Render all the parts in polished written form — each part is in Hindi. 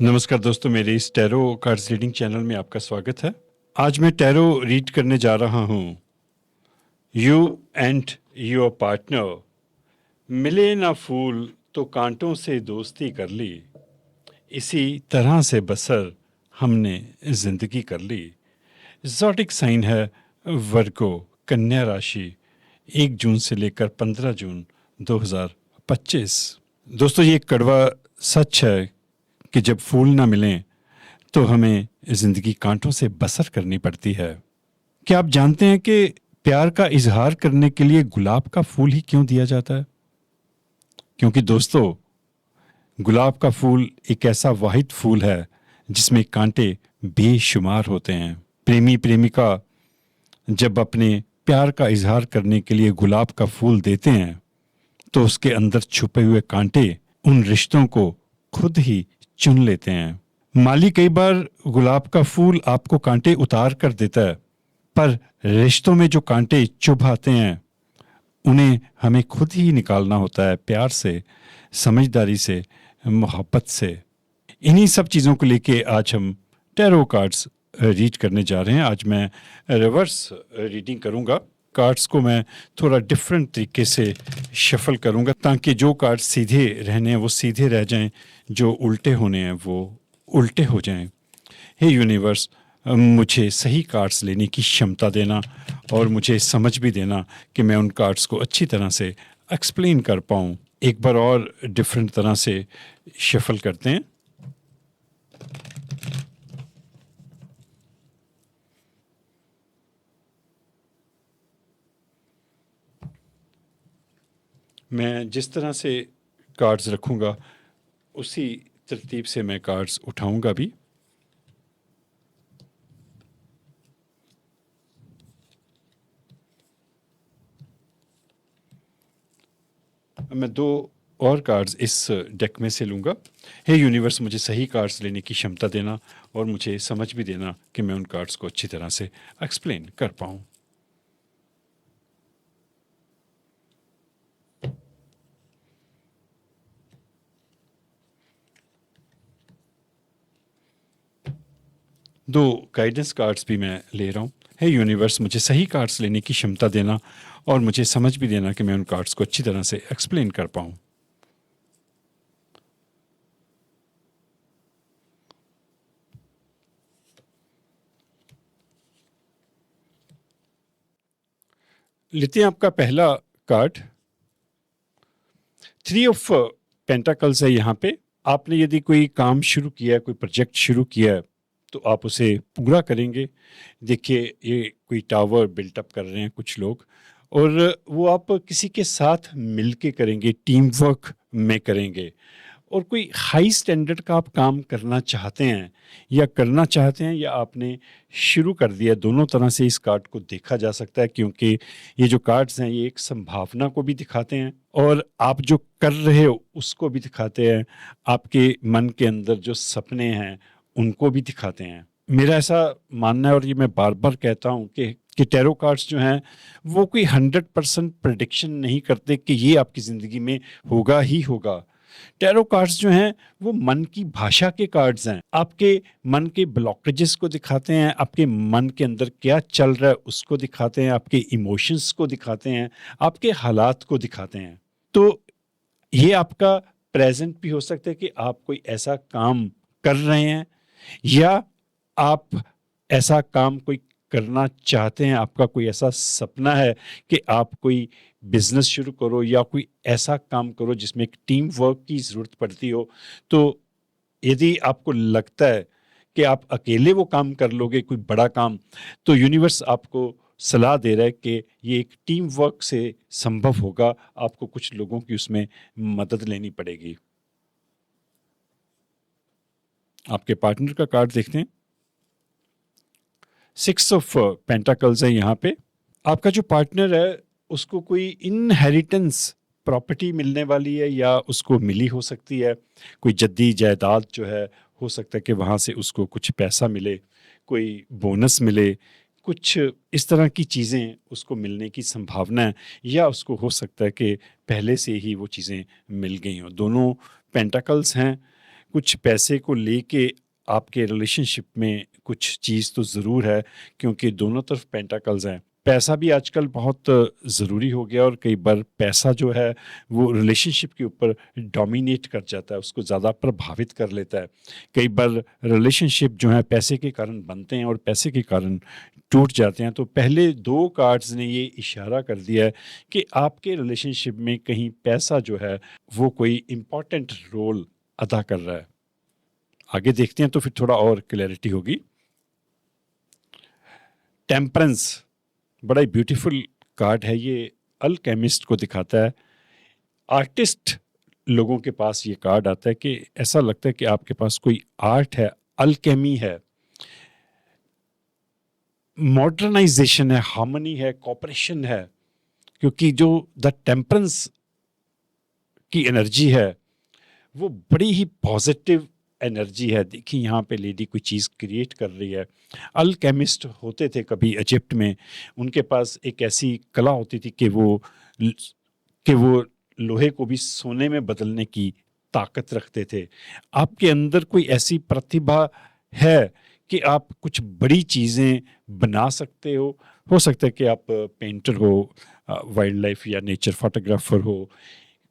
नमस्कार दोस्तों, मेरे इस टैरो कार्ड्स रीडिंग चैनल में आपका स्वागत है। आज मैं टैरो रीड करने जा रहा हूँ। यू एंड योर पार्टनर मिले ना फूल तो कांटों से दोस्ती कर ली, इसी तरह से बसर हमने जिंदगी कर ली। ज़ोडिक साइन है वर्गो, कन्या राशि, 1 जून से लेकर 15 जून 2025। दोस्तों, ये एक कड़वा सच है कि जब फूल ना मिलें तो हमें जिंदगी कांटों से बसर करनी पड़ती है। क्या आप जानते हैं कि प्यार का इजहार करने के लिए गुलाब का फूल ही क्यों दिया जाता है? क्योंकि दोस्तों, गुलाब का फूल एक ऐसा वाहिद फूल है जिसमें कांटे बेशुमार होते हैं। प्रेमी प्रेमिका जब अपने प्यार का इजहार करने के लिए गुलाब का फूल देते हैं तो उसके अंदर छुपे हुए कांटे उन रिश्तों को खुद ही चुन लेते हैं। माली कई बार गुलाब का फूल आपको कांटे उतार कर देता है, पर रिश्तों में जो कांटे चुभ आते हैं उन्हें हमें खुद ही निकालना होता है, प्यार से, समझदारी से, मोहब्बत से। इन्हीं सब चीज़ों को लेके आज हम टैरो कार्ड्स रीड करने जा रहे हैं। आज मैं रिवर्स रीडिंग करूंगा। कार्ड्स को मैं थोड़ा डिफरेंट तरीके से शफल करूंगा ताकि जो कार्ड्स सीधे रहने हैं वो सीधे रह जाएं, जो उल्टे होने हैं वो उल्टे हो जाएं। हे यूनिवर्स, मुझे सही कार्ड्स लेने की क्षमता देना और मुझे समझ भी देना कि मैं उन कार्ड्स को अच्छी तरह से एक्सप्लेन कर पाऊँ। एक बार और डिफरेंट तरह से शफल करते हैं। मैं जिस तरह से कार्ड्स रखूँगा उसी तरतीब से मैं कार्ड्स उठाऊँगा भी। मैं 2 और कार्ड्स इस डेक में से लूँगा। हे यूनिवर्स, मुझे सही कार्ड्स लेने की क्षमता देना और मुझे समझ भी देना कि मैं उन कार्ड्स को अच्छी तरह से एक्सप्लेन कर पाऊँ। दो गाइडेंस कार्ड्स भी मैं ले रहा हूँ। हे यूनिवर्स, मुझे सही कार्ड्स लेने की क्षमता देना और मुझे समझ भी देना कि मैं उन कार्ड्स को अच्छी तरह से एक्सप्लेन कर पाऊँ। लेते हैं आपका पहला कार्ड। 3 ऑफ पेंटाकल्स है यहाँ पे। आपने यदि कोई काम शुरू किया है, कोई प्रोजेक्ट शुरू किया है, तो आप उसे पूरा करेंगे। देखिए, ये कोई टावर बिल्टअप कर रहे हैं कुछ लोग, और वो आप किसी के साथ मिलके करेंगे, टीम वर्क में करेंगे। और कोई हाई स्टैंडर्ड का आप काम करना चाहते हैं या आपने शुरू कर दिया। दोनों तरह से इस कार्ड को देखा जा सकता है, क्योंकि ये जो कार्ड्स हैं ये एक संभावना को भी दिखाते हैं और आप जो कर रहे हो उसको भी दिखाते हैं। आपके मन के अंदर जो सपने हैं उनको भी दिखाते हैं। मेरा ऐसा मानना है, और ये मैं बार बार कहता हूँ कि टैरो कार्ड्स जो हैं वो कोई 100% प्रेडिक्शन नहीं करते कि ये आपकी ज़िंदगी में होगा ही होगा। टैरो कार्ड्स जो हैं वो मन की भाषा के कार्ड्स हैं। आपके मन के ब्लॉकेजेस को दिखाते हैं, आपके मन के अंदर क्या चल रहा है उसको दिखाते हैं, आपके इमोशंस को दिखाते हैं, आपके हालात को दिखाते हैं। तो ये आपका प्रेजेंट भी हो सकता है कि आप कोई ऐसा काम कर रहे हैं, या आप ऐसा काम कोई करना चाहते हैं। आपका कोई ऐसा सपना है कि आप कोई बिजनेस शुरू करो या कोई ऐसा काम करो जिसमें एक टीम वर्क की ज़रूरत पड़ती हो। तो यदि आपको लगता है कि आप अकेले वो काम कर लोगे, कोई बड़ा काम, तो यूनिवर्स आपको सलाह दे रहा है कि ये एक टीम वर्क से संभव होगा। आपको कुछ लोगों की उसमें मदद लेनी पड़ेगी। आपके पार्टनर का कार्ड देखते हैं। 6 ऑफ पेंटाकल्स है यहाँ पे। आपका जो पार्टनर है उसको कोई इनहेरिटेंस प्रॉपर्टी मिलने वाली है, या उसको मिली हो सकती है। कोई जद्दी जायदाद जो है, हो सकता है कि वहाँ से उसको कुछ पैसा मिले, कोई बोनस मिले, कुछ इस तरह की चीज़ें उसको मिलने की संभावना है। या उसको हो सकता है कि पहले से ही वो चीज़ें मिल गई हों। दोनों पेंटाकल्स हैं। कुछ पैसे को लेके आपके रिलेशनशिप में कुछ चीज़ तो ज़रूर है, क्योंकि दोनों तरफ पेंटाकल्स हैं। पैसा भी आजकल बहुत ज़रूरी हो गया और कई बार पैसा जो है वो रिलेशनशिप के ऊपर डोमिनेट कर जाता है, उसको ज़्यादा प्रभावित कर लेता है। कई बार रिलेशनशिप जो है पैसे के कारण बनते हैं और पैसे के कारण टूट जाते हैं। तो पहले 2 कार्ड्स ने ये इशारा कर दिया है कि आपके रिलेशनशिप में कहीं पैसा जो है वो कोई इम्पोर्टेंट रोल अदा कर रहा है। आगे देखते हैं तो फिर थोड़ा और क्लैरिटी होगी। टेम्परेंस बड़ा ही ब्यूटीफुल कार्ड है ये, अल्केमिस्ट को दिखाता है। आर्टिस्ट लोगों के पास ये कार्ड आता है कि ऐसा लगता है कि आपके पास कोई आर्ट है, अल्केमी है, मॉडर्नाइजेशन है, हार्मनी है, कॉपरेशन है। क्योंकि जो द टेम्परेंस की एनर्जी है वो बड़ी ही पॉजिटिव एनर्जी है। देखिए यहाँ पे लेडी कोई चीज़ क्रिएट कर रही है। अल्केमिस्ट होते थे कभी इजिप्ट में, उनके पास एक ऐसी कला होती थी कि वो लोहे को भी सोने में बदलने की ताकत रखते थे। आपके अंदर कोई ऐसी प्रतिभा है कि आप कुछ बड़ी चीज़ें बना सकते हो सकता है कि आप पेंटर हो, वाइल्ड लाइफ या नेचर फोटोग्राफर हो,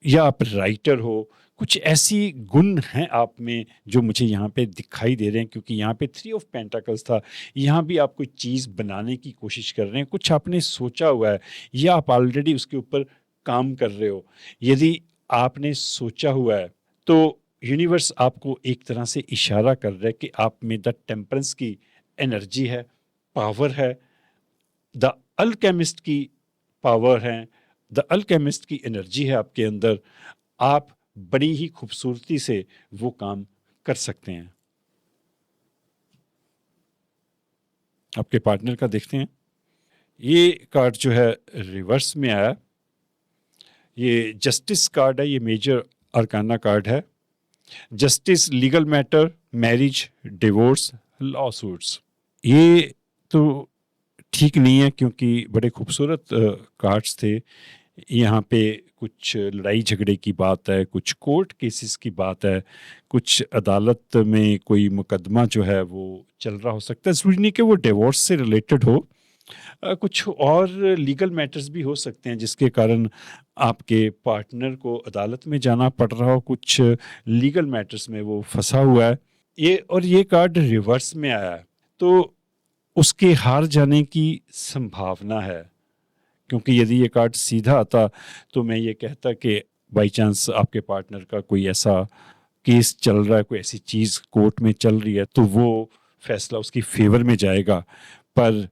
या आप राइटर हो। कुछ ऐसी गुण हैं आप में जो मुझे यहाँ पे दिखाई दे रहे हैं, क्योंकि यहाँ पे 3 ऑफ पेंटाकल्स था। यहाँ भी आप कोई चीज़ बनाने की कोशिश कर रहे हैं, कुछ आपने सोचा हुआ है या आप ऑलरेडी उसके ऊपर काम कर रहे हो। यदि आपने सोचा हुआ है तो यूनिवर्स आपको एक तरह से इशारा कर रहा है कि आप में द टेम्परेंस की एनर्जी है, पावर है, द अल्केमिस्ट की पावर है, द अल्केमिस्ट की एनर्जी है आपके अंदर। आप बड़ी ही खूबसूरती से वो काम कर सकते हैं। आपके पार्टनर का देखते हैं। ये कार्ड जो है रिवर्स में आया, ये जस्टिस कार्ड है, ये मेजर अरकाना कार्ड है। Justice, legal matter, marriage, divorce, law suits. ये तो ठीक नहीं है क्योंकि बड़े खूबसूरत कार्ड्स थे। यहाँ पे कुछ लड़ाई झगड़े की बात है, कुछ कोर्ट केसेस की बात है, कुछ अदालत में कोई मुकदमा जो है वो चल रहा हो सकता है। ज़रूरी नहीं कि वो डिवोर्स से रिलेटेड हो, कुछ और लीगल मैटर्स भी हो सकते हैं जिसके कारण आपके पार्टनर को अदालत में जाना पड़ रहा हो, कुछ लीगल मैटर्स में वो फंसा हुआ है। ये कार्ड रिवर्स में आया है तो उसके हार जाने की संभावना है। क्योंकि यदि ये कार्ड सीधा आता तो मैं ये कहता कि बाई चांस आपके पार्टनर का कोई ऐसा केस चल रहा है, कोई ऐसी चीज़ कोर्ट में चल रही है तो वो फैसला उसकी फेवर में जाएगा। पर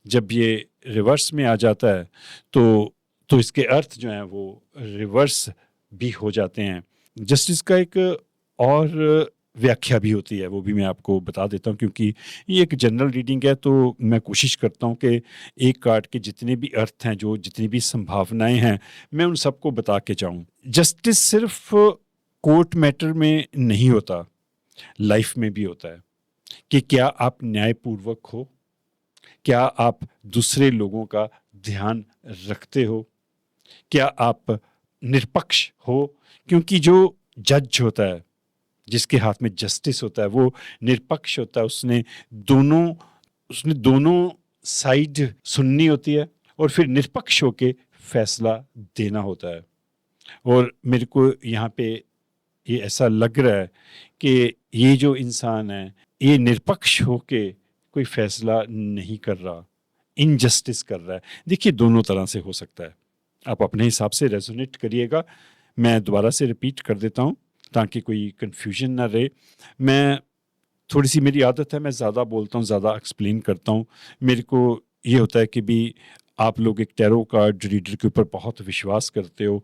जब ये रिवर्स में आ जाता है तो इसके अर्थ जो हैं वो रिवर्स भी हो जाते हैं। जस्टिस का एक और व्याख्या भी होती है, वो भी मैं आपको बता देता हूँ, क्योंकि ये एक जनरल रीडिंग है तो मैं कोशिश करता हूँ कि एक कार्ड के जितने भी अर्थ हैं, जो जितनी भी संभावनाएं हैं, मैं उन सबको बता के जाऊँ। जस्टिस सिर्फ कोर्ट मैटर में नहीं होता, लाइफ में भी होता है कि क्या आप न्यायपूर्वक हो, क्या आप दूसरे लोगों का ध्यान रखते हो, क्या आप निष्पक्ष हो। क्योंकि जो जज होता है, जिसके हाथ में जस्टिस होता है, वो निष्पक्ष होता है। उसने दोनों साइड सुननी होती है और फिर निष्पक्ष होके फैसला देना होता है। और मेरे को यहाँ पे ये ऐसा लग रहा है कि ये जो इंसान है ये निष्पक्ष होके कोई फैसला नहीं कर रहा, इनजस्टिस कर रहा है। देखिए दोनों तरह से हो सकता है, आप अपने हिसाब से रेजोनेट करिएगा। मैं दोबारा से रिपीट कर देता हूँ ताकि कोई कन्फ्यूजन ना रहे। मैं थोड़ी सी मेरी आदत है, मैं ज़्यादा बोलता हूँ, ज़्यादा एक्सप्लेन करता हूँ। मेरे को ये होता है कि भी आप लोग एक टैरो कार्ड रीडर के ऊपर बहुत विश्वास करते हो,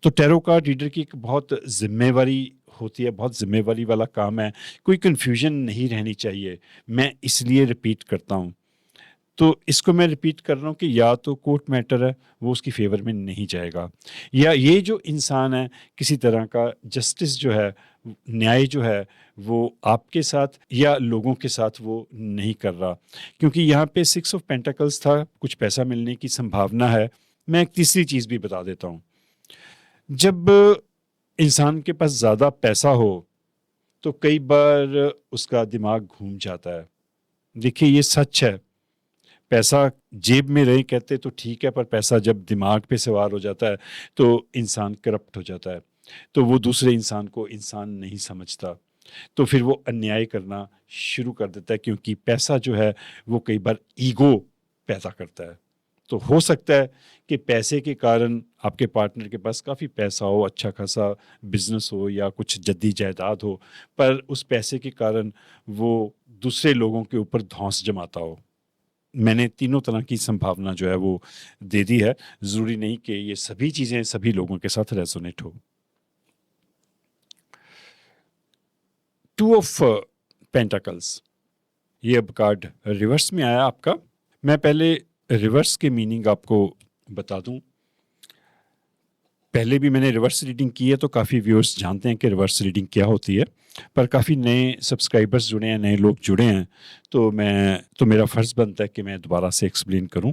तो टैरो कार्ड रीडर की एक बहुत जिम्मेवारी होती है, बहुत जिम्मेवारी वाला काम है। कोई कन्फ्यूजन नहीं रहनी चाहिए, मैं इसलिए रिपीट करता हूँ। तो इसको मैं रिपीट कर रहा हूँ कि या तो कोर्ट मैटर है वो उसकी फेवर में नहीं जाएगा, या ये जो इंसान है किसी तरह का जस्टिस जो है, न्याय जो है वो आपके साथ या लोगों के साथ वो नहीं कर रहा। क्योंकि यहाँ पे 6 ऑफ पेंटाकल्स था, कुछ पैसा मिलने की संभावना है। मैं एक तीसरी चीज़ भी बता देता हूँ। जब इंसान के पास ज़्यादा पैसा हो तो कई बार उसका दिमाग घूम जाता है। देखिए ये सच है, पैसा जेब में रहे कहते तो ठीक है, पर पैसा जब दिमाग पे सवार हो जाता है तो इंसान करप्ट हो जाता है, तो वो दूसरे इंसान को इंसान नहीं समझता, तो फिर वो अन्याय करना शुरू कर देता है, क्योंकि पैसा जो है वो कई बार ईगो पैदा करता है। तो हो सकता है कि पैसे के कारण आपके पार्टनर के पास काफ़ी पैसा हो, अच्छा खासा बिजनेस हो या कुछ जद्दी जायदाद हो, पर उस पैसे के कारण वो दूसरे लोगों के ऊपर धौंस जमाता हो। मैंने तीनों तरह की संभावना जो है वो दे दी है, ज़रूरी नहीं कि ये सभी चीज़ें सभी लोगों के साथ रेजोनेट हो। टू ऑफ पेंटाकल्स, ये अब कार्ड रिवर्स में आया आपका। मैं पहले रिवर्स के मीनिंग आपको बता दूं। पहले भी मैंने रिवर्स रीडिंग की है, तो काफ़ी व्यूअर्स जानते हैं कि रिवर्स रीडिंग क्या होती है, पर काफ़ी नए सब्सक्राइबर्स जुड़े हैं, नए लोग जुड़े हैं, तो मेरा फ़र्ज़ बनता है कि मैं दोबारा से एक्सप्लेन करूं।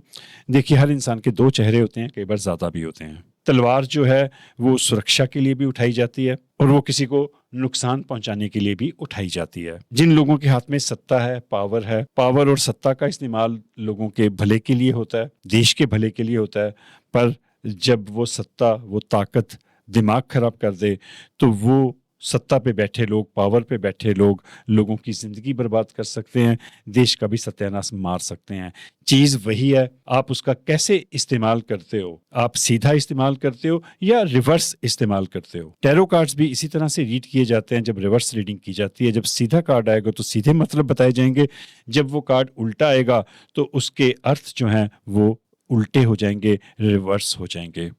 देखिए, हर इंसान के दो चेहरे होते हैं, कई बार ज़्यादा भी होते हैं। तलवार जो है वो सुरक्षा के लिए भी उठाई जाती है और वो किसी को नुकसान पहुंचाने के लिए भी उठाई जाती है। जिन लोगों के हाथ में सत्ता है, पावर और सत्ता का इस्तेमाल लोगों के भले के लिए होता है, देश के भले के लिए होता है, पर जब वो सत्ता, वो ताकत दिमाग खराब कर दे, तो वो सत्ता पे बैठे लोग, पावर पे बैठे लोग लोगों की जिंदगी बर्बाद कर सकते हैं, देश का भी सत्यानाश मार सकते हैं। चीज वही है, आप उसका कैसे इस्तेमाल करते हो। आप सीधा इस्तेमाल करते हो या रिवर्स इस्तेमाल करते हो। टैरो कार्ड्स भी इसी तरह से रीड किए जाते हैं। जब रिवर्स रीडिंग की जाती है, जब सीधा कार्ड आएगा तो सीधे मतलब बताए जाएंगे, जब वो कार्ड उल्टा आएगा तो उसके अर्थ जो हैं वो उल्टे हो जाएंगे, रिवर्स हो जाएंगे।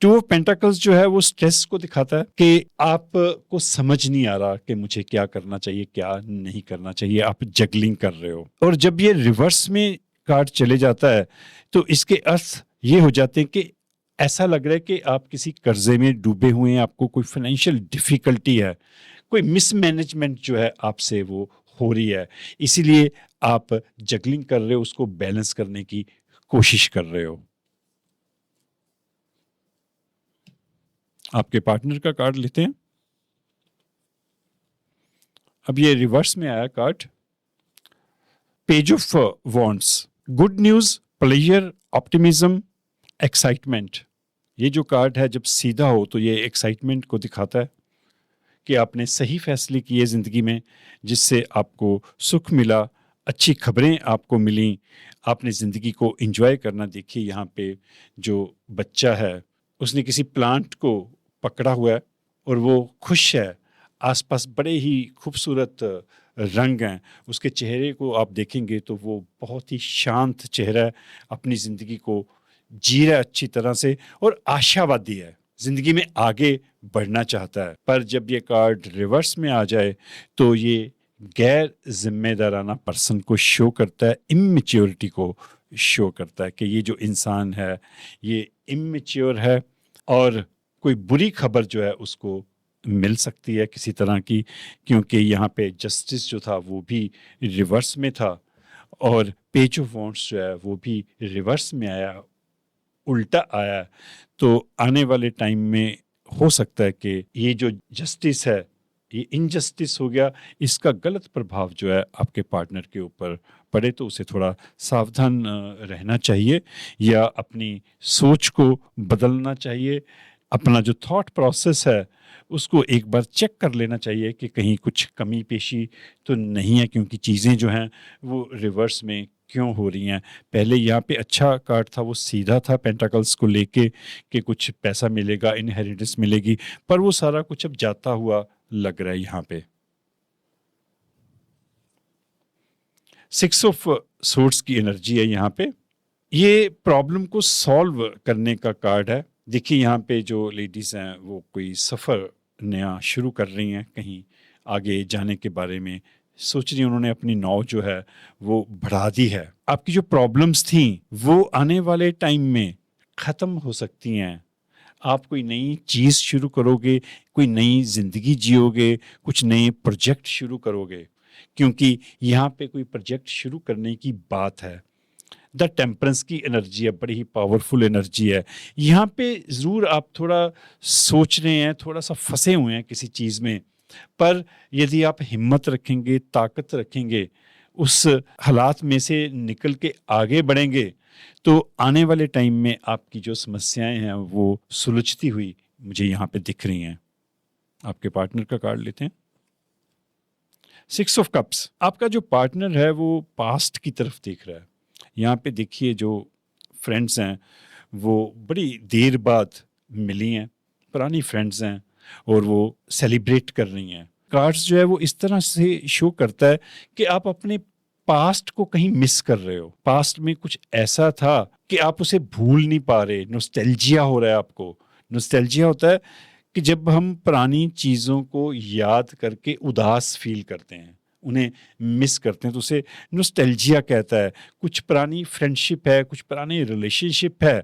टू ऑफ पेंटाकल्स जो है वो स्ट्रेस को दिखाता है कि आपको समझ नहीं आ रहा कि मुझे क्या करना चाहिए, क्या नहीं करना चाहिए, आप जगलिंग कर रहे हो। और जब ये रिवर्स में कार्ड चले जाता है तो इसके अर्थ ये हो जाते हैं कि ऐसा लग रहा है कि आप किसी कर्जे में डूबे हुए हैं, आपको कोई फाइनेंशियल डिफिकल्टी है, कोई मिसमैनेजमेंट जो है आपसे वो हो रही है, इसीलिए आप जगलिंग कर रहे हो, उसको बैलेंस करने की कोशिश कर रहे हो। आपके पार्टनर का कार्ड लेते हैं। अब ये रिवर्स में आया card, page of wands, good news, pleasure, optimism, excitement. ये जो कार्ड है जब सीधा हो तो ये एक्साइटमेंट को दिखाता है कि आपने सही फैसले किए ज़िंदगी में, जिससे आपको सुख मिला, अच्छी खबरें आपको मिली, आपने ज़िंदगी को एंजॉय करना। देखिए यहाँ पे जो बच्चा है उसने किसी प्लांट को पकड़ा हुआ है और वो खुश है, आसपास बड़े ही खूबसूरत रंग हैं, उसके चेहरे को आप देखेंगे तो वो बहुत ही शांत चेहरा है, अपनी ज़िंदगी को जी रहा है अच्छी तरह से और आशावादी है, जिंदगी में आगे बढ़ना चाहता है। पर जब ये कार्ड रिवर्स में आ जाए तो ये गैर जिम्मेदाराना पर्सन को शो करता है, इमेच्योरिटी को शो करता है कि ये जो इंसान है ये इमेच्योर है और कोई बुरी खबर जो है उसको मिल सकती है किसी तरह की, क्योंकि यहाँ पे जस्टिस जो था वो भी रिवर्स में था और पेज ऑफ वॉन्ड्स जो है वो भी रिवर्स में आया, उल्टा आया। तो आने वाले टाइम में हो सकता है कि ये जो जस्टिस है ये इनजस्टिस हो गया, इसका गलत प्रभाव जो है आपके पार्टनर के ऊपर पड़े, तो उसे थोड़ा सावधान रहना चाहिए या अपनी सोच को बदलना चाहिए। अपना जो थॉट प्रोसेस है उसको एक बार चेक कर लेना चाहिए कि कहीं कुछ कमी पेशी तो नहीं है, क्योंकि चीज़ें जो हैं वो रिवर्स में क्यों हो रही हैं। पहले यहाँ पे अच्छा कार्ड था, वो सीधा था पेंटाकल्स को लेके कि कुछ पैसा मिलेगा, इनहेरिटेंस मिलेगी, पर वो सारा कुछ अब जाता हुआ लग रहा है यहाँ पे। सिक्स ऑफ सोर्ड्स की एनर्जी है यहाँ पे, ये प्रॉब्लम को सॉल्व करने का कार्ड है। देखिए यहाँ पे जो लेडीज़ हैं वो कोई सफ़र नया शुरू कर रही हैं, कहीं आगे जाने के बारे में सोच रही हैं, उन्होंने अपनी नाव जो है वो बढ़ा दी है। आपकी जो प्रॉब्लम्स थी वो आने वाले टाइम में ख़त्म हो सकती हैं। आप कोई नई चीज़ शुरू करोगे, कोई नई ज़िंदगी जियोगे, कुछ नए प्रोजेक्ट शुरू करोगे, क्योंकि यहाँ पे कोई प्रोजेक्ट शुरू करने की बात है। द टेम्परेंस की एनर्जी है, बड़ी ही पावरफुल एनर्जी है। यहाँ पे ज़रूर आप थोड़ा सोच रहे हैं, थोड़ा सा फंसे हुए हैं किसी चीज़ में, पर यदि आप हिम्मत रखेंगे, ताकत रखेंगे, उस हालात में से निकल के आगे बढ़ेंगे, तो आने वाले टाइम में आपकी जो समस्याएं हैं वो सुलझती हुई मुझे यहाँ पे दिख रही हैं। आपके पार्टनर का कार्ड लेते हैं। 6 ऑफ कप्स, आपका जो पार्टनर है वो पास्ट की तरफ देख रहा है। यहाँ पे देखिए जो फ्रेंड्स हैं वो बड़ी देर बाद मिली हैं, पुरानी फ्रेंड्स हैं और वो सेलिब्रेट कर रही हैं। कार्ड्स जो है वो इस तरह से शो करता है कि आप अपने पास्ट को कहीं मिस कर रहे हो। पास्ट में कुछ ऐसा था कि आप उसे भूल नहीं पा रहे, नॉस्टैल्जिया हो रहा है आपको। नॉस्टैल्जिया होता है कि जब हम पुरानी चीज़ों को याद करके उदास फील करते हैं, उन्हें मिस करते हैं, तो उसे नॉस्टैल्जिया कहता है। कुछ पुरानी फ्रेंडशिप है, कुछ पुरानी रिलेशनशिप है,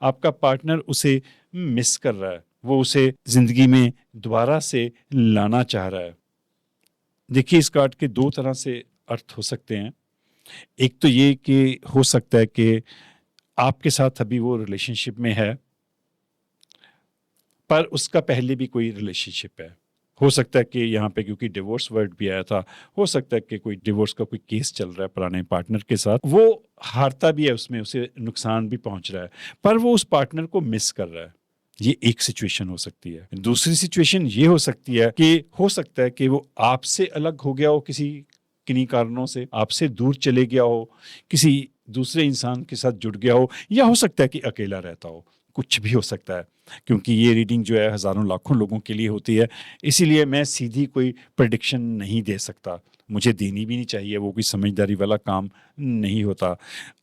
आपका पार्टनर उसे मिस कर रहा है, वो उसे ज़िंदगी में दोबारा से लाना चाह रहा है। देखिए इस कार्ड के दो तरह से अर्थ हो सकते हैं। एक तो ये कि हो सकता है कि आपके साथ अभी वो रिलेशनशिप में है, पर उसका पहले भी कोई रिलेशनशिप है। हो सकता है कि यहाँ पे क्योंकि डिवोर्स वर्ड भी आया था, हो सकता है कि कोई डिवोर्स का कोई केस चल रहा है पुराने पार्टनर के साथ, वो हारता भी है उसमें, उसे नुकसान भी पहुंच रहा है, पर वो उस पार्टनर को मिस कर रहा है। ये एक सिचुएशन हो सकती है। दूसरी सिचुएशन ये हो सकती है कि हो सकता है कि वो आपसे अलग हो गया हो, किसी किन्हीं कारणों से आपसे दूर चले गया हो, किसी दूसरे इंसान के साथ जुड़ गया हो, या हो सकता है कि अकेला रहता हो। कुछ भी हो सकता है, क्योंकि ये रीडिंग जो है हज़ारों लाखों लोगों के लिए होती है, इसीलिए मैं सीधी कोई प्रेडिक्शन नहीं दे सकता, मुझे देनी भी नहीं चाहिए, वो कोई समझदारी वाला काम नहीं होता।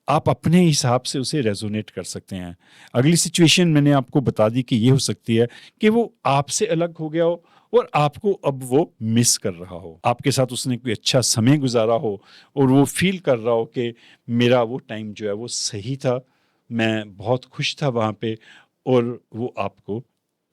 आप अपने हिसाब से उसे रेजोनेट कर सकते हैं। अगली सिचुएशन मैंने आपको बता दी कि ये हो सकती है कि वो आपसे अलग हो गया हो और आपको अब वो मिस कर रहा हो। आपके साथ उसने कोई अच्छा समय गुजारा हो और वो फील कर रहा हो कि मेरा वो टाइम जो है वो सही था, मैं बहुत खुश था वहाँ पे, और वो आपको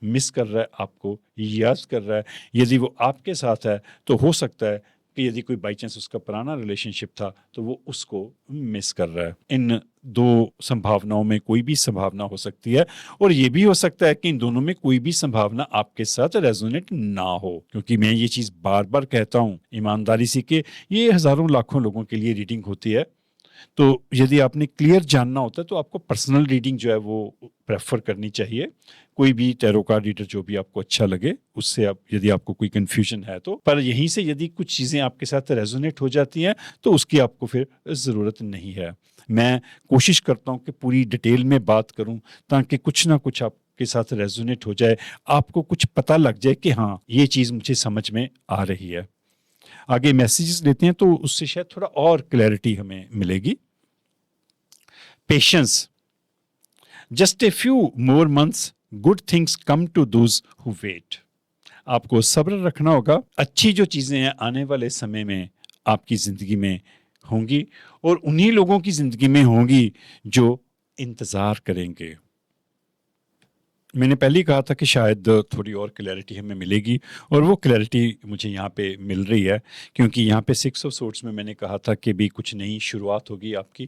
मिस कर रहा है, आपको याद कर रहा है। यदि वो आपके साथ है तो हो सकता है कि यदि कोई बाई चांस उसका पुराना रिलेशनशिप था तो वो उसको मिस कर रहा है। इन दो संभावनाओं में कोई भी संभावना हो सकती है, और ये भी हो सकता है कि इन दोनों में कोई भी संभावना आपके साथ रेजोनेट ना हो, क्योंकि मैं ये चीज़ बार बार कहता हूँ ईमानदारी से कि ये हज़ारों लाखों लोगों के लिए रीडिंग होती है। तो यदि आपने क्लियर जानना होता है तो आपको पर्सनल रीडिंग जो है वो प्रेफर करनी चाहिए। कोई भी टैरो कार्ड रीडर जो भी आपको अच्छा लगे उससे, आप यदि आपको कोई कंफ्यूजन है तो, पर यहीं से यदि कुछ चीज़ें आपके साथ रेजोनेट हो जाती हैं तो उसकी आपको फिर ज़रूरत नहीं है। मैं कोशिश करता हूँ कि पूरी डिटेल में बात करूँ ताकि कुछ ना कुछ आपके साथ रेजोनेट हो जाए, आपको कुछ पता लग जाए कि हाँ ये चीज़ मुझे समझ में आ रही है। आगे मैसेजेस लेते हैं तो उससे शायद थोड़ा और क्लैरिटी हमें मिलेगी। Patience, just a few more months, good things come to those who wait. आपको सब्र रखना होगा, अच्छी जो चीजें हैं आने वाले समय में आपकी जिंदगी में होंगी, और उन्हीं लोगों की जिंदगी में होंगी जो इंतजार करेंगे। मैंने पहले ही कहा था कि शायद थोड़ी और क्लैरिटी हमें मिलेगी, और वो क्लैरिटी मुझे यहाँ पे मिल रही है, क्योंकि यहाँ पे 6 ऑफ सोर्ड्स में मैंने कहा था कि भी कुछ नई शुरुआत होगी आपकी।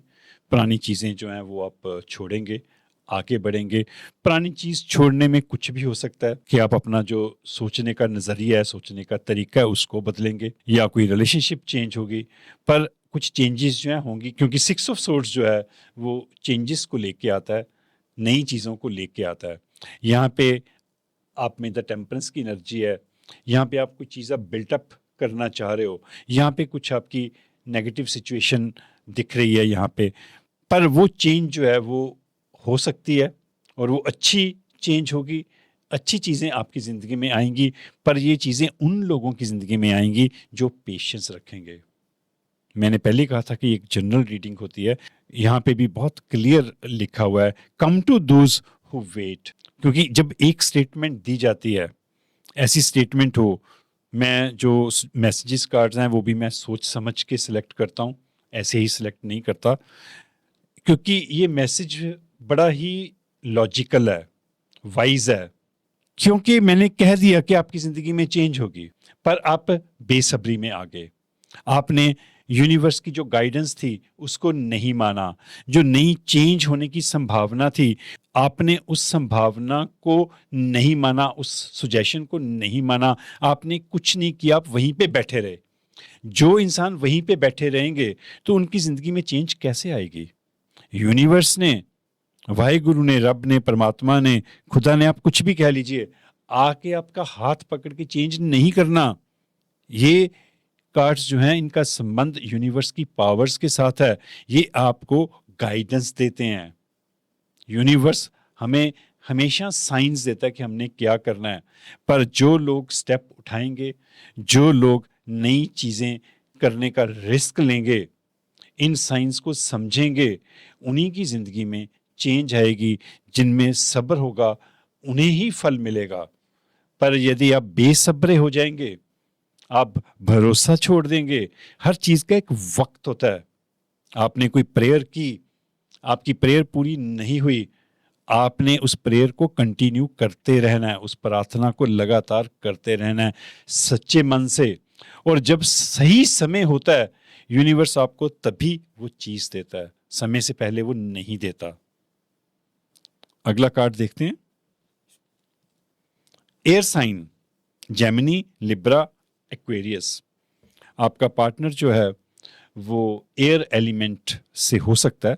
पुरानी चीज़ें जो हैं वो आप छोड़ेंगे, आगे बढ़ेंगे। पुरानी चीज़ छोड़ने में कुछ भी हो सकता है कि आप अपना जो सोचने का नज़रिया है, सोचने का तरीका है, उसको बदलेंगे, या कोई रिलेशनशिप चेंज होगी, पर कुछ चेंजेस जो है होंगी, क्योंकि 6 ऑफ सोर्ड्स जो है वो चेंजेस को लेके आता है, नई चीज़ों को लेके आता है। यहाँ पे आप में द टेम्परेंस की एनर्जी है, यहाँ पे आप कोई चीज़ बिल्टअप करना चाह रहे हो, यहाँ पे कुछ आपकी नेगेटिव सिचुएशन दिख रही है यहाँ पे, पर वो चेंज जो है वो हो सकती है, और वो अच्छी चेंज होगी, अच्छी चीज़ें आपकी ज़िंदगी में आएंगी, पर ये चीज़ें उन लोगों की ज़िंदगी में आएंगी जो पेशेंस रखेंगे। मैंने पहले ही कहा था कि एक जनरल रीडिंग होती है, यहाँ पे भी बहुत क्लियर लिखा हुआ है, come to those who wait. क्योंकि जब एक स्टेटमेंट दी जाती है, ऐसी स्टेटमेंट हो, मैं जो मैसेजेस कार्ड्स हैं वो भी मैं सोच समझ के सिलेक्ट करता हूँ, ऐसे ही सिलेक्ट नहीं करता, क्योंकि ये मैसेज बड़ा ही लॉजिकल है, वाइज है। क्योंकि मैंने कह दिया कि आपकी ज़िंदगी में चेंज होगी, पर आप बेसब्री में आ गए, आपने यूनिवर्स की जो गाइडेंस थी उसको नहीं माना, जो नई चेंज होने की संभावना थी, आपने उस संभावना को नहीं माना, उस सुजेशन को नहीं माना, आपने कुछ नहीं किया, आप वहीं पे बैठे रहे। जो इंसान वहीं पे बैठे रहेंगे तो उनकी जिंदगी में चेंज कैसे आएगी? यूनिवर्स ने, वाहिगुरु ने, रब ने, परमात्मा ने, खुदा ने, आप कुछ भी कह लीजिए, आके आपका हाथ पकड़ के चेंज नहीं करना। ये कार्ड्स जो हैं इनका संबंध यूनिवर्स की पावर्स के साथ है। ये आपको गाइडेंस देते हैं। यूनिवर्स हमें हमेशा साइंस देता है कि हमने क्या करना है। पर जो लोग स्टेप उठाएंगे, जो लोग नई चीजें करने का रिस्क लेंगे, इन साइंस को समझेंगे, उन्हीं की जिंदगी में चेंज आएगी। जिनमें सब्र होगा उन्हें ही फल मिलेगा। पर यदि आप बेसब्रे हो जाएंगे, आप भरोसा छोड़ देंगे, हर चीज का एक वक्त होता है। आपने कोई प्रेयर की, आपकी प्रेयर पूरी नहीं हुई, आपने उस प्रेयर को कंटिन्यू करते रहना है, उस प्रार्थना को लगातार करते रहना है सच्चे मन से। और जब सही समय होता है, यूनिवर्स आपको तभी वो चीज देता है, समय से पहले वो नहीं देता। अगला कार्ड देखते हैं। Air sign, Gemini, Libra, Aquarius. आपका पार्टनर जो है वो एयर एलिमेंट से हो सकता है,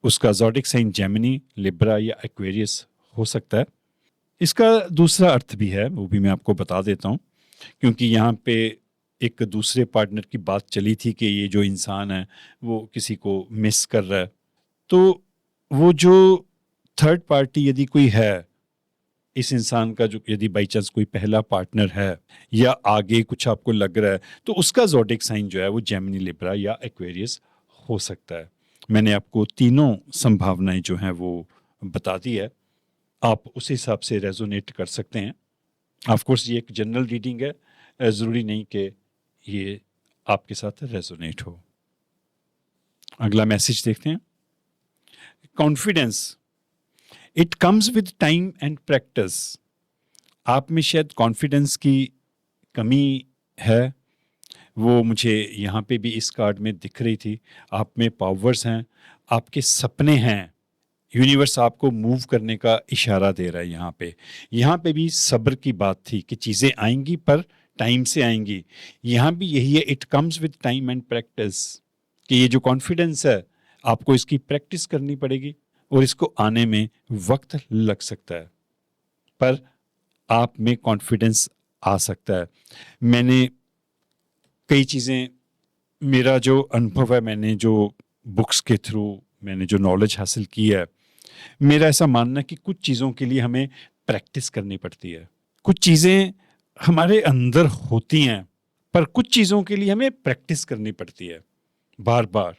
उसका ज़ोडिक साइन जेमिनी, लिब्रा या एक्वेरियस हो सकता है। इसका दूसरा अर्थ भी है, वो भी मैं आपको बता देता हूँ, क्योंकि यहाँ पे एक दूसरे पार्टनर की बात चली थी कि ये जो इंसान है वो किसी को मिस कर रहा है। तो वो जो थर्ड पार्टी यदि कोई है, इस इंसान का जो यदि बाई चांस कोई पहला पार्टनर है या आगे कुछ आपको लग रहा है, तो उसका ज़ोडिक साइन जो है वो जेमिनी, लिब्रा या एक्वेरियस हो सकता है। मैंने आपको तीनों संभावनाएं जो हैं वो बता दी है, आप उस हिसाब से रेजोनेट कर सकते हैं। ऑफ कोर्स ये एक जनरल रीडिंग है, ज़रूरी नहीं कि ये आपके साथ रेजोनेट हो। अगला मैसेज देखते हैं। Confidence, it comes with time and practice. आप में शायद कॉन्फिडेंस की कमी है, वो मुझे यहाँ पे भी इस कार्ड में दिख रही थी। आप में पावर्स हैं, आपके सपने हैं, यूनिवर्स आपको मूव करने का इशारा दे रहा है। यहाँ पे भी सब्र की बात थी कि चीज़ें आएंगी पर टाइम से आएंगी। यहाँ भी यही है, it comes with time and practice, कि ये जो कॉन्फिडेंस है आपको इसकी प्रैक्टिस करनी पड़ेगी और इसको आने में वक्त लग सकता है, पर आप में कॉन्फिडेंस आ सकता है। मैंने कई चीज़ें, मेरा जो अनुभव है, मैंने जो बुक्स के थ्रू मैंने जो नॉलेज हासिल की है, मेरा ऐसा मानना है कि कुछ चीज़ों के लिए हमें प्रैक्टिस करनी पड़ती है। कुछ चीज़ें हमारे अंदर होती हैं, पर कुछ चीज़ों के लिए हमें प्रैक्टिस करनी पड़ती है बार बार।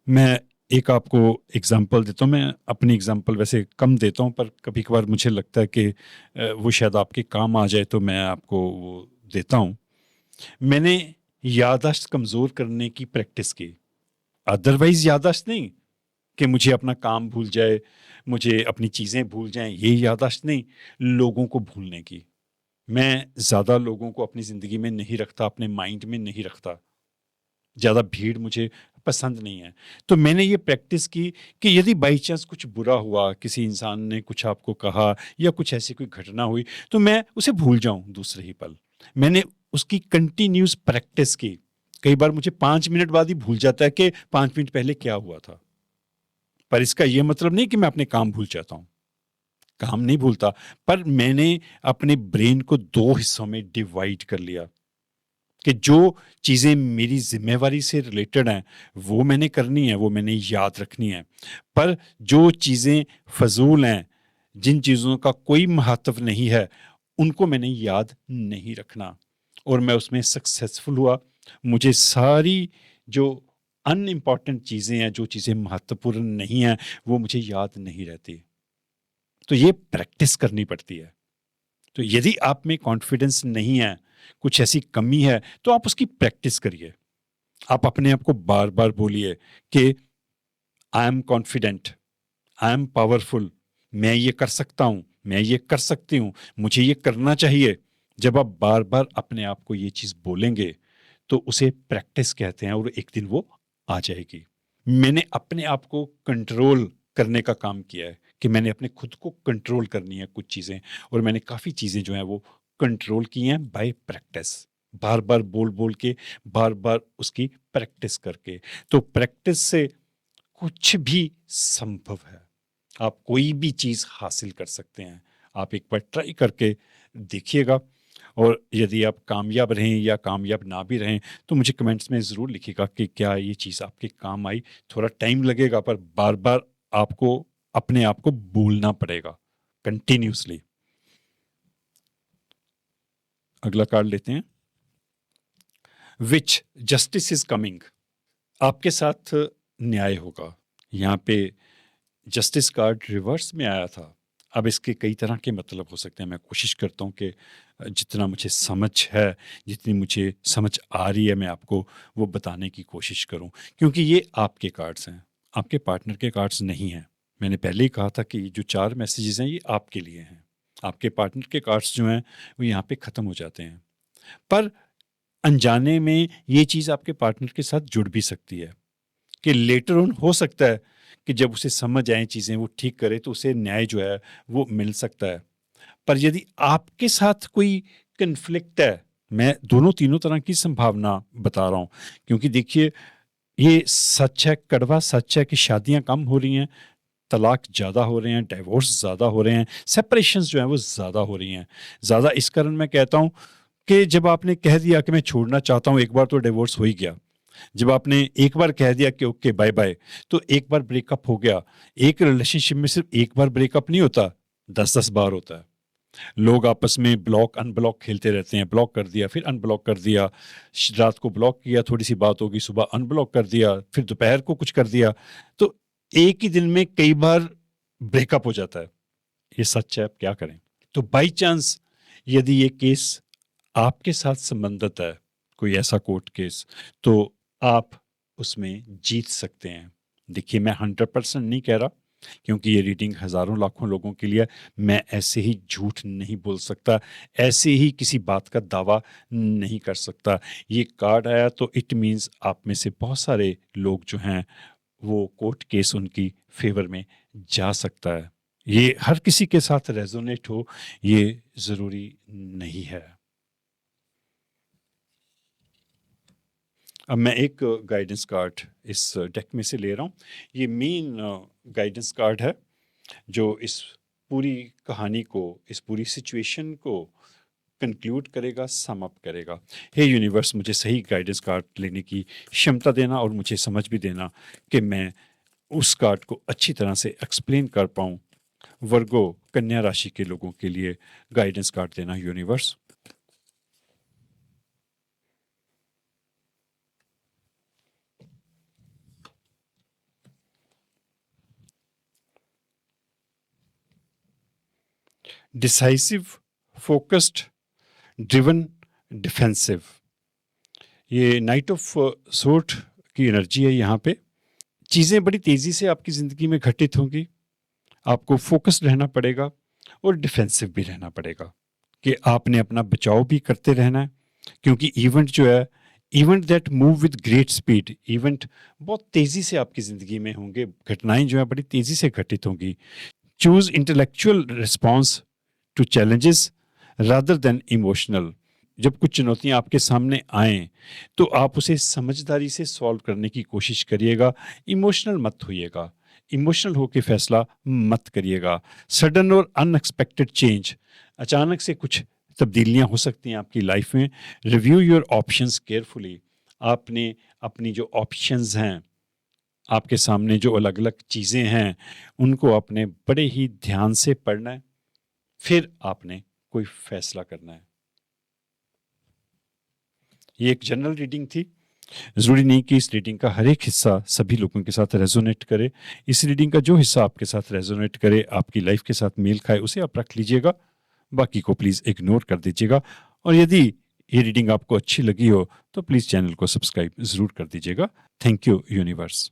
मैं एक आपको एग्जांपल देता हूँ। मैं अपनी एग्जांपल वैसे कम देता हूँ, पर कभी कभार मुझे लगता है कि वो शायद आपके काम आ जाए, तो मैं आपको वो देता हूँ। मैंने याददाश्त कमज़ोर करने की प्रैक्टिस की, अदरवाइज याददाश्त नहीं कि मुझे अपना काम भूल जाए, मुझे अपनी चीज़ें भूल जाएं, ये याददाश्त नहीं, लोगों को भूलने की। मैं ज़्यादा लोगों को अपनी ज़िंदगी में नहीं रखता, अपने माइंड में नहीं रखता, ज़्यादा भीड़ मुझे पसंद नहीं है। तो मैंने ये प्रैक्टिस की कि यदि बाई चांस कुछ बुरा हुआ, किसी इंसान ने कुछ आपको कहा या कुछ ऐसी कोई घटना हुई, तो मैं उसे भूल जाऊं दूसरे ही पल। मैंने उसकी कंटिन्यूस प्रैक्टिस की। कई बार मुझे 5 मिनट बाद ही भूल जाता है कि 5 मिनट पहले क्या हुआ था। पर इसका यह मतलब नहीं कि मैं अपने काम भूल जाता हूं, काम नहीं भूलता, पर मैंने अपने ब्रेन को 2 हिस्सों में डिवाइड कर लिया कि जो चीज़ें मेरी जिम्मेवारी से रिलेटेड हैं वो मैंने करनी है, वो मैंने याद रखनी है। पर जो चीज़ें फजूल हैं, जिन चीज़ों का कोई महत्व नहीं है, उनको मैंने याद नहीं रखना। और मैं उसमें सक्सेसफुल हुआ। मुझे सारी जो अनइम्पॉर्टेंट चीज़ें हैं, जो चीज़ें महत्वपूर्ण नहीं हैं, वो मुझे याद नहीं रहती। तो ये प्रैक्टिस करनी पड़ती है। तो यदि आप में कॉन्फिडेंस नहीं है, कुछ ऐसी कमी है, तो आप उसकी प्रैक्टिस करिए। आप अपने आप को बार बार बोलिए कि I am confident, I am powerful, मैं ये कर सकता हूं, मैं ये कर सकती हूं, मुझे ये करना चाहिए। जब आप बार बार अपने आप को ये चीज बोलेंगे, तो उसे प्रैक्टिस कहते हैं और एक दिन वो आ जाएगी। मैंने अपने आप को कंट्रोल करने का काम किया है कि मैंने अपने खुद को कंट्रोल करनी है कुछ चीज़ें, और मैंने काफ़ी चीज़ें जो हैं वो कंट्रोल की हैं बाय प्रैक्टिस, बार बार बोल बोल के, बार बार उसकी प्रैक्टिस करके। तो प्रैक्टिस से कुछ भी संभव है, आप कोई भी चीज़ हासिल कर सकते हैं। आप एक बार ट्राई करके देखिएगा, और यदि आप कामयाब रहें या कामयाब ना भी रहें तो मुझे कमेंट्स में ज़रूर लिखिएगा कि क्या ये चीज़ आपके काम आई। थोड़ा टाइम लगेगा, पर बार बार आपको अपने आप को बोलना पड़ेगा कंटिन्यूसली। अगला कार्ड लेते हैं, विच जस्टिस इज कमिंग। आपके साथ न्याय होगा। यहाँ पे जस्टिस कार्ड रिवर्स में आया था। अब इसके कई तरह के मतलब हो सकते हैं। मैं कोशिश करता हूँ कि जितना मुझे समझ है, जितनी मुझे समझ आ रही है, मैं आपको वो बताने की कोशिश करूँ, क्योंकि ये आपके कार्ड्स हैं, आपके पार्टनर के कार्ड्स नहीं हैं। मैंने पहले ही कहा था कि जो 4 मैसेजेस हैं ये आपके लिए हैं। आपके पार्टनर के कार्ड्स जो हैं वो यहाँ पे ख़त्म हो जाते हैं, पर अनजाने में ये चीज़ आपके पार्टनर के साथ जुड़ भी सकती है कि लेटर ऑन हो सकता है कि जब उसे समझ आए चीज़ें, वो ठीक करे, तो उसे न्याय जो है वो मिल सकता है। पर यदि आपके साथ कोई कन्फ्लिक्ट है, मैं दोनों तीनों तरह की संभावना बता रहा हूँ, क्योंकि देखिए ये सच है, कड़वा सच है कि शादियां कम हो रही हैं, तलाक ज़्यादा हो रहे हैं, डिवोर्स ज़्यादा हो रहे हैं, सेपरेशंस जो हैं वो ज़्यादा हो रही हैं। ज़्यादा इस कारण मैं कहता हूँ कि जब आपने कह दिया कि मैं छोड़ना चाहता हूँ, एक बार तो डिवोर्स हो ही गया। जब आपने एक बार कह दिया कि ओके बाय बाय, तो एक बार ब्रेकअप हो गया। एक रिलेशनशिप में सिर्फ एक बार ब्रेकअप नहीं होता, 10-10 बार होता है। लोग आपस में ब्लॉक अनब्लॉक खेलते रहते हैं, ब्लॉक कर दिया, फिर अनब्लॉक कर दिया, रात को ब्लॉक किया, थोड़ी सी बात होगी, सुबह अनब्लॉक कर दिया, फिर दोपहर को कुछ कर दिया। तो एक ही दिन में कई बार ब्रेकअप हो जाता है। ये सच है, आप क्या करें। तो बाई चांस यदि ये केस आपके साथ संबंधित है, कोई ऐसा कोर्ट केस, तो आप उसमें जीत सकते हैं। देखिए मैं 100% नहीं कह रहा, क्योंकि ये रीडिंग हज़ारों लाखों लोगों के लिए है। मैं ऐसे ही झूठ नहीं बोल सकता, ऐसे ही किसी बात का दावा नहीं कर सकता। ये कार्ड आया तो इट मीन्स आप में से बहुत सारे लोग जो हैं वो कोर्ट केस उनकी फेवर में जा सकता है। ये हर किसी के साथ रेजोनेट हो ये ज़रूरी नहीं है। अब मैं एक गाइडेंस कार्ड इस डेक में से ले रहा हूँ। ये मेन गाइडेंस कार्ड है जो इस पूरी कहानी को, इस पूरी सिचुएशन को कंक्लूड करेगा, सम अप करेगा। हे यूनिवर्स, मुझे सही गाइडेंस कार्ड लेने की क्षमता देना और मुझे समझ भी देना कि मैं उस कार्ड को अच्छी तरह से एक्सप्लेन कर पाऊँ। वर्गो कन्या राशि के लोगों के लिए गाइडेंस कार्ड देना universe. Decisive, focused, driven, defensive. ये नाइट ऑफ सोर्ट की एनर्जी है। यहाँ पे चीज़ें बड़ी तेज़ी से आपकी ज़िंदगी में घटित होंगी। आपको फोकस्ड रहना पड़ेगा और डिफेंसिव भी रहना पड़ेगा कि आपने अपना बचाव भी करते रहना है, क्योंकि इवेंट जो है, event that move with great speed, event बहुत तेज़ी से आपकी ज़िंदगी में होंगे, घटनाएं जो है बड़ी तेज़ी से घटित होंगी। Choose intellectual response to challenges rather than emotional. जब कुछ चुनौतियां आपके सामने आएं तो आप उसे समझदारी से सॉल्व करने की कोशिश करिएगा, इमोशनल मत होइएगा, इमोशनल होकर फैसला मत करिएगा। सडन और अनएक्सपेक्टेड चेंज, अचानक से कुछ तब्दीलियां हो सकती हैं आपकी लाइफ में। Review your options carefully. आपने अपनी जो ऑप्शंस हैं, आपके सामने जो अलग अलग चीज़ें हैं, उनको आपने बड़े ही ध्यान से पढ़ना है, फिर आपने कोई फैसला करना है। ये एक जनरल रीडिंग थी। ज़रूरी नहीं कि इस रीडिंग का हर एक हिस्सा सभी लोगों के साथ रेजोनेट करे। इस रीडिंग का जो हिस्सा आपके साथ रेजोनेट करे, आपकी लाइफ के साथ मेल खाए, उसे आप रख लीजिएगा, बाकी को प्लीज़ इग्नोर कर दीजिएगा। और यदि ये रीडिंग आपको अच्छी लगी हो तो प्लीज़ चैनल को सब्सक्राइब ज़रूर कर दीजिएगा। Thank you universe.